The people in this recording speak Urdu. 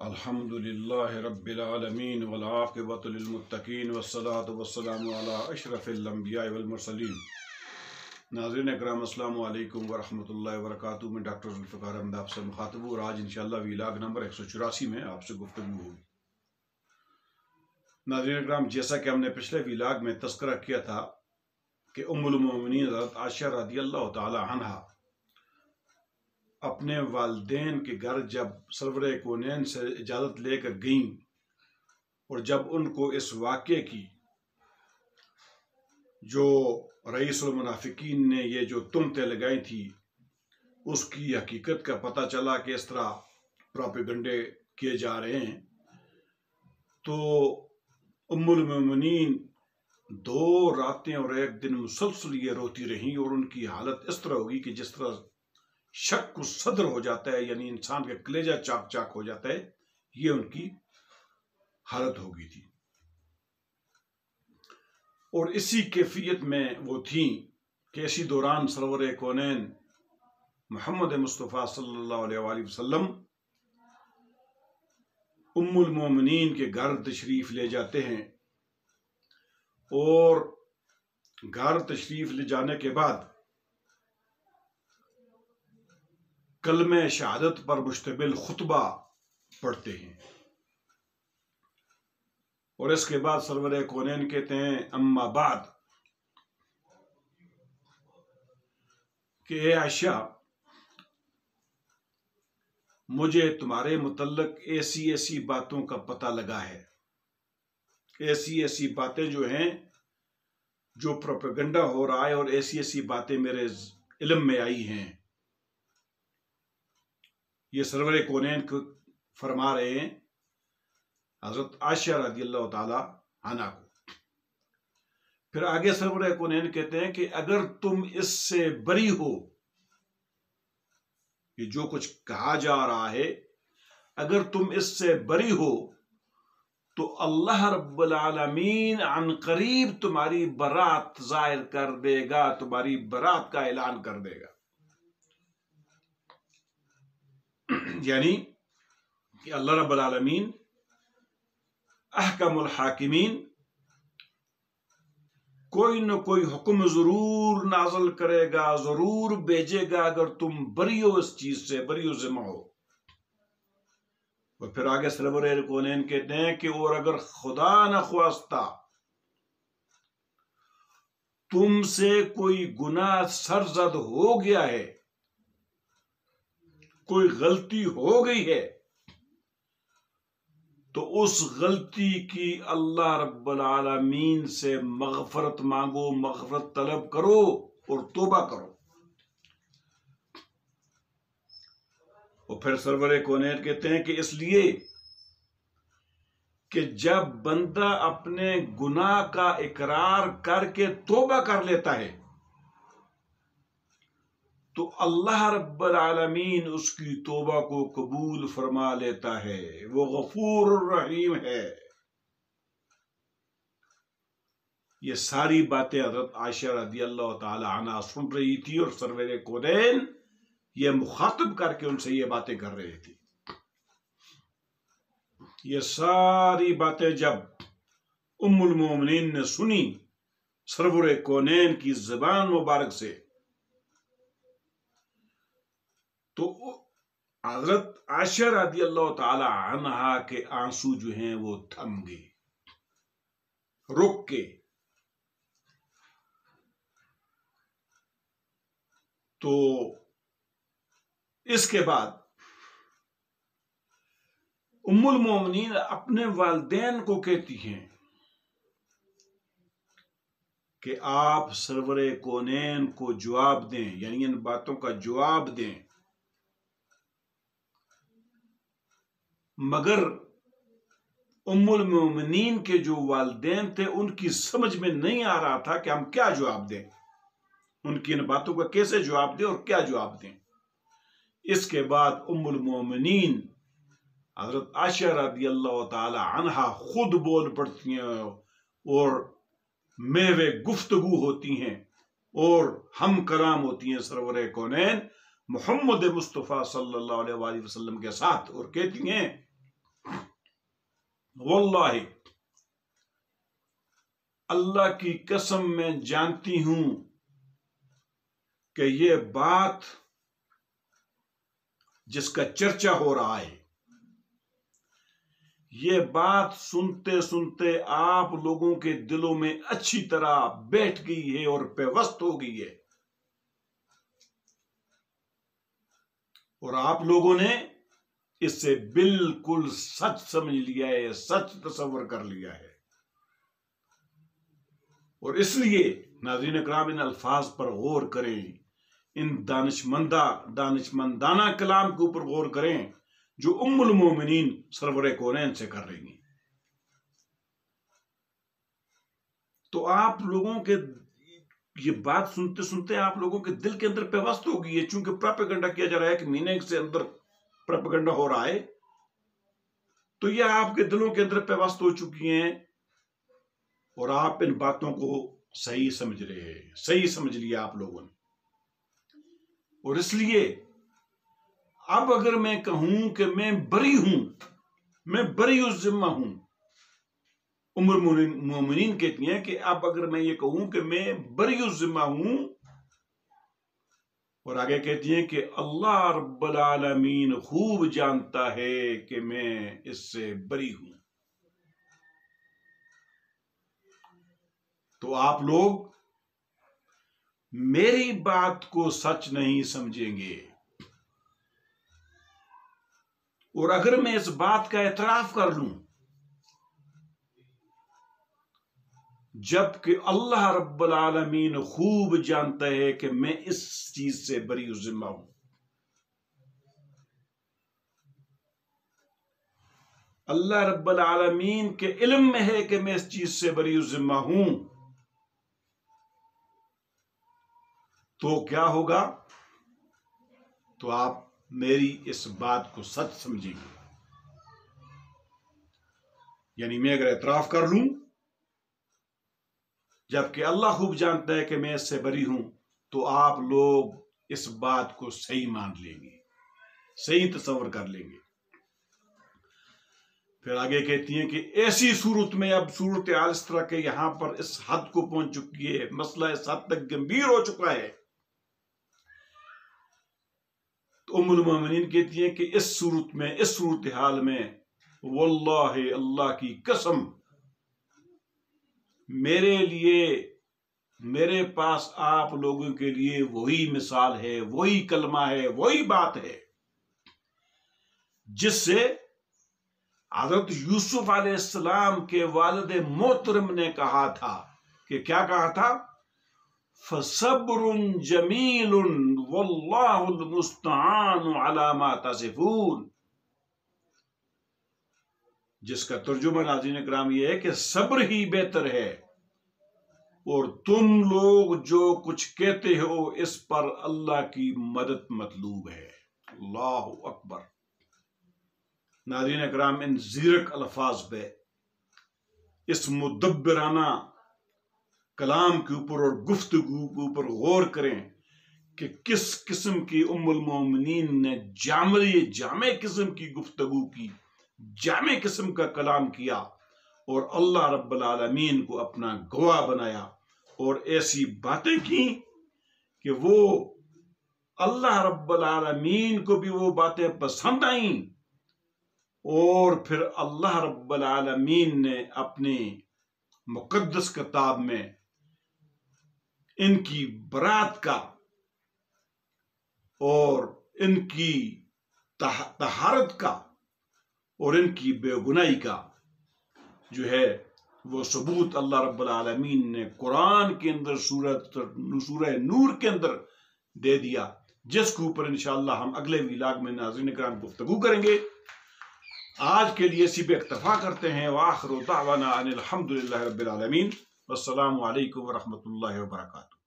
الحمدللہ رب العالمین والعاقبۃ للمتقین والصلاۃ والسلام علی اشرف الانبیاء والمرسلین۔ ناظرین اکرام السلام علیکم ورحمۃ اللہ وبرکاتہ۔ میں ڈاکٹر ذوالفقار احمد آپ سے مخاطب ہوں اور آج انشاءاللہ ویلاگ نمبر 184 میں آپ سے گفتگو ہوگی۔ ناظرین اکرام، جیسا کہ ہم نے پچھلے ویلاگ میں تذکرہ کیا تھا کہ ام المومنین حضرت عائشہ رضی اللہ تعالی عنہا اپنے والدین کے گھر جب سرور کونین سے اجازت لے کر گئیں اور جب ان کو اس واقعے کی جو رئیس المنافقین نے یہ جو تہمتیں لگائی تھی اس کی حقیقت کا پتہ چلا کہ اس طرح پروپیگنڈے کیے جا رہے ہیں، تو ام المومنین 2 راتیں اور 1 دن مسلسل یہ روتی رہیں اور ان کی حالت اس طرح ہوگی کہ جس طرح شک و صدر ہو جاتا ہے، یعنی انسان کا کلیجہ چاک چاک ہو جاتا ہے، یہ ان کی حالت ہو گئی تھی۔ اور اسی کیفیت میں وہ تھیں کہ اسی دوران سرور کونین محمد مصطفیٰ صلی اللہ علیہ وآلہ وسلم ام المومنین کے گھر تشریف لے جاتے ہیں، اور گھر تشریف لے جانے کے بعد کلمہ شہادت پر مشتمل خطبہ پڑھتے ہیں، اور اس کے بعد سرور کونین کہتے ہیں اما بعد کہ اے عائشہ، مجھے تمہارے متعلق ایسی باتوں کا پتہ لگا ہے، ایسی باتیں جو ہیں جو پروپیگنڈا ہو رہا ہے، اور ایسی باتیں میرے علم میں آئی ہیں۔ یہ سرور کونین کو فرما رہے ہیں حضرت عائشہ رضی اللہ تعالی عنہا کو۔ پھر آگے سرور کونین کہتے ہیں کہ اگر تم اس سے بری ہو، یہ جو کچھ کہا جا رہا ہے اگر تم اس سے بری ہو تو اللہ رب العالمین عن قریب تمہاری برات ظاہر کر دے گا، تمہاری برات کا اعلان کر دے گا۔ یعنی کہ اللہ رب العالمین احکم الحاکمین کوئی نہ کوئی حکم ضرور نازل کرے گا، ضرور بھیجے گا اگر تم بری ہو، اس چیز سے بری و ذمہ ہو۔ اور پھر آگے سرور کونین کہتے ہیں کہ اور اگر خدا نخواستہ تم سے کوئی گناہ سرزد ہو گیا ہے، کوئی غلطی ہو گئی ہے، تو اس غلطی کی اللہ رب العالمین سے مغفرت مانگو، مغفرت طلب کرو اور توبہ کرو۔ اور پھر سرور کونین کہتے ہیں کہ اس لیے کہ جب بندہ اپنے گناہ کا اقرار کر کے توبہ کر لیتا ہے تو اللہ رب العالمین اس کی توبہ کو قبول فرما لیتا ہے، وہ غفور الرحیم ہے۔ یہ ساری باتیں حضرت عائشہ رضی اللہ تعالی عنہا سن رہی تھی، اور سرور کونین یہ مخاطب کر کے ان سے یہ باتیں کر رہے تھے۔ یہ ساری باتیں جب ام المومنین نے سنی سرور کونین کی زبان مبارک سے، تو حضرت عائشہ رضی اللہ تعالی عنہا کے آنسو جو ہیں وہ تھم گئے، رک کے۔ تو اس کے بعد ام المومنین اپنے والدین کو کہتی ہیں کہ آپ سرور کونین کو جواب دیں، یعنی ان باتوں کا جواب دیں۔ مگر ام المومنین کے جو والدین تھے ان کی سمجھ میں نہیں آ رہا تھا کہ ہم کیا جواب دیں، ان کی ان باتوں کا کیسے جواب دیں اور کیا جواب دیں۔ اس کے بعد ام المومنین حضرت عائشہ رضی اللہ تعالی عنہا خود بول پڑتی ہیں اور محو گفتگو ہوتی ہیں اور ہم کلام ہوتی ہیں سرور کونین محمد مصطفیٰ صلی اللہ علیہ وآلہ وسلم کے ساتھ، اور کہتی ہیں واللہ اللہ کی قسم میں جانتی ہوں کہ یہ بات جس کا چرچا ہو رہا ہے، یہ بات سنتے سنتے آپ لوگوں کے دلوں میں اچھی طرح بیٹھ گئی ہے اور پیوست ہو گئی ہے، اور آپ لوگوں نے اس سے بالکل سچ سمجھ لیا ہے، سچ تصور کر لیا ہے۔ اور اس لیے ناظرین اکرام ان الفاظ پر غور کریں، ان دانشمندانہ کلام کے اوپر غور کریں جو ام المومنین سرور کونین سے کر رہی ہیں۔ تو آپ لوگوں کے یہ بات سنتے سنتے آپ لوگوں کے دل کے اندر پیوست ہو گئی ہے، چونکہ پروپیگنڈا کیا جا رہا ہے کہ مہینے سے اندر پروپیگنڈا ہو رہا ہے، تو یہ آپ کے دلوں کے اندر پیوست ہو چکی ہیں اور آپ ان باتوں کو صحیح سمجھ رہے ہیں، صحیح سمجھ لیا آپ لوگوں نے۔ اور اس لیے اب اگر میں کہوں کہ میں بری ہوں، میں بری الذمہ ہوں، ام المومنین کہتی ہیں کہ اب اگر میں یہ کہوں کہ میں بری الذمہ ہوں، اور آگے کہتی ہیں کہ اللہ رب العالمین خوب جانتا ہے کہ میں اس سے بری ہوں، تو آپ لوگ میری بات کو سچ نہیں سمجھیں گے۔ اور اگر میں اس بات کا اعتراف کر لوں جبکہ اللہ رب العالمین خوب جانتا ہے کہ میں اس چیز سے بری الذمہ ہوں، اللہ رب العالمین کے علم میں ہے کہ میں اس چیز سے بری الذمہ ہوں، تو کیا ہوگا؟ تو آپ میری اس بات کو سچ سمجھیں گے۔ یعنی میں اگر اعتراف کر لوں جبکہ اللہ خوب جانتا ہے کہ میں اس سے بری ہوں، تو آپ لوگ اس بات کو صحیح مان لیں گے، صحیح تصور کر لیں گے۔ پھر آگے کہتی ہیں کہ ایسی صورت میں اب صورتحال اس طرح کے یہاں پر اس حد کو پہنچ چکی ہے، مسئلہ اس حد تک گمبھیر ہو چکا ہے، تو ام المومنین کہتی ہیں کہ اس صورتحال میں واللہ اللہ کی قسم میرے لیے، میرے پاس آپ لوگوں کے لیے وہی مثال ہے، وہی کلمہ ہے، وہی بات ہے جس سے حضرت یوسف علیہ السلام کے والد محترم نے کہا تھا کہ کیا کہا تھا؟ فَصَبْرٌ جَمِيلٌ وَاللَّهُ الْمُسْتَعَانُ عَلَى مَا تَصِفُونَ، جس کا ترجمہ ناظرین اکرام یہ ہے کہ صبر ہی بہتر ہے اور تم لوگ جو کچھ کہتے ہو اس پر اللہ کی مدد مطلوب ہے۔ اللہ اکبر۔ ناظرین اکرام ان زیرک الفاظ پہ، اس مدبرانہ کلام کے اوپر اور گفتگو کے اوپر غور کریں کہ کس قسم کی ام المومنین نے جامع قسم کی گفتگو کی، جامع قسم کا کلام کیا اور اللہ رب العالمین کو اپنا گواہ بنایا اور ایسی باتیں کی کہ وہ اللہ رب العالمین کو بھی وہ باتیں پسند آئیں، اور پھر اللہ رب العالمین نے اپنی مقدس کتاب میں ان کی برات کا اور ان کی طہارت کا اور ان کی بے گناہی کا جو ہے وہ ثبوت اللہ رب العالمین نے قرآن کے اندر سورہ نور کے اندر دے دیا، جس کے اوپر انشاءاللہ ہم اگلے ویلاگ میں ناظرین اکرام گفتگو کریں گے۔ آج کے لیے اسی پہ اکتفا کرتے ہیں۔ وآخر دعوانا ان الحمد للہ رب العالمین، والسلام علیکم ورحمۃ اللہ وبرکاتہ۔